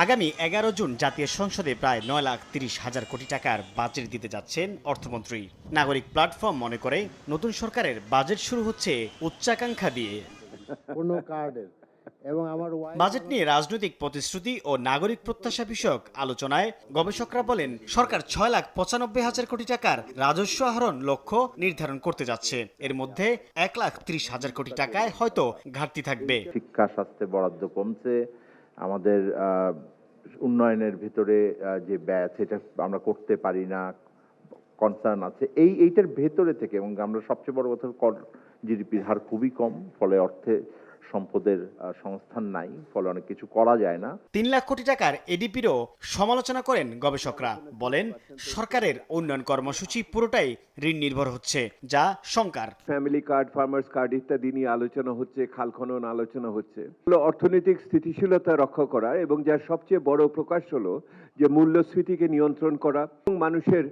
আগামী 11 জুন জাতীয় সংসদে প্রায় 9,30,000 কোটি টাকার বাজেট দিতে যাচ্ছেন অর্থমন্ত্রী। নাগরিক প্ল্যাটফর্ম মনে করে নতুন সরকারের বাজেট শুরু হচ্ছে উচ্চাকাঙ্ক্ষা দিয়ে। কোনো কার্ডের এবং আমার বাজেট নিয়ে রাজনৈতিক প্রতিশ্রুতি ও নাগরিক প্রত্যাশা বিষয়ক আলোচনায় গবেষকরা বলেন সরকার 6,95,000 কোটি টাকার রাজস্ব আহরণ লক্ষ্য নির্ধারণ করতে যাচ্ছে। এর মধ্যে 1,30,000 কোটি টাকায় হয়তো ঘাটতি থাকবে। শিক্ষা স্বাস্থ্যে বরাদ্দ কমছে, আমাদের উন্নয়নের ভিতরে যে ব্যয় সেটা আমরা করতে পারি না, কনসার্ন আছে এইটার ভেতরে থেকে। এবং আমরা সবচেয়ে বড় কথা, জিডিপির হার খুবই কম, ফলে অর্থে সম্পদের সংস্থান নাই, ফলে অনেক কিছু করা যায় না। 3 লাখ কোটি টাকার এডিপিরও সমালোচনা করেন গবেষকরা। বলেন সরকারের উন্নয়ন কর্মসূচি পুরোটাই ঋণ নির্ভর হচ্ছে, যা শঙ্কার। ফ্যামিলি কার্ড, ফার্মার্স কার্ড ইত্যাদি নিয়ে আলোচনা হচ্ছে, খাল খনন আলোচনা হচ্ছে। অর্থনৈতিক স্থিতিশীলতা রক্ষা করা এবং যার সবচেয়ে বড় প্রকাশ হলো যে মূল্যস্ফীতিকে নিয়ন্ত্রণ করা এবং মানুষের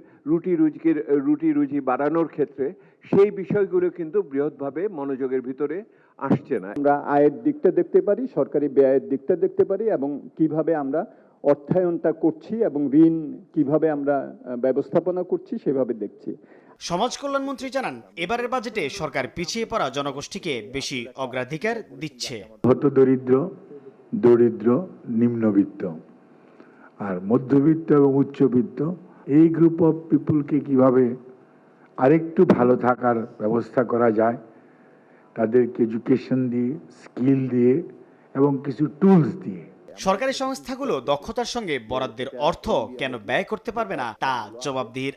রুটি রুজি বাড়ানোর ক্ষেত্রে সেই বিষয়গুলো কিন্তু বৃহৎভাবে মনোযোগের ভিতরে আসছে না। আমরা আয়ের দিকটা দেখতে পারি, সরকারি ব্যয়ের দিকটা দেখতে পারি এবং কিভাবে আমরা অর্থায়নটা করছি এবং ঋণ কিভাবে আমরা ব্যবস্থাপনা করছি সেভাবে দেখছি। সমাজ কল্যাণমন্ত্রী জানান এবারের বাজেটে সরকার পিছিয়ে পড়া জনগোষ্ঠীকে বেশি অগ্রাধিকার দিচ্ছে। হতদরিদ্র, দরিদ্র, নিম্নবিত্ত আর মধ্যবিত্ত এবং উচ্চবিত্ত, এই গ্রুপ অফ পিপুলকে কিভাবে আরেকটু ভালো থাকার ব্যবস্থা করা যায়, তাদেরকে এডুকেশন দিয়ে, স্কিল দিয়ে এবং কিছু টুলস দিয়ে। সরকারি সংস্থাগুলো দক্ষতার সঙ্গে বরাদ্দের অর্থ কেন ব্যয় করতে পারবে না তা জবাবদিহির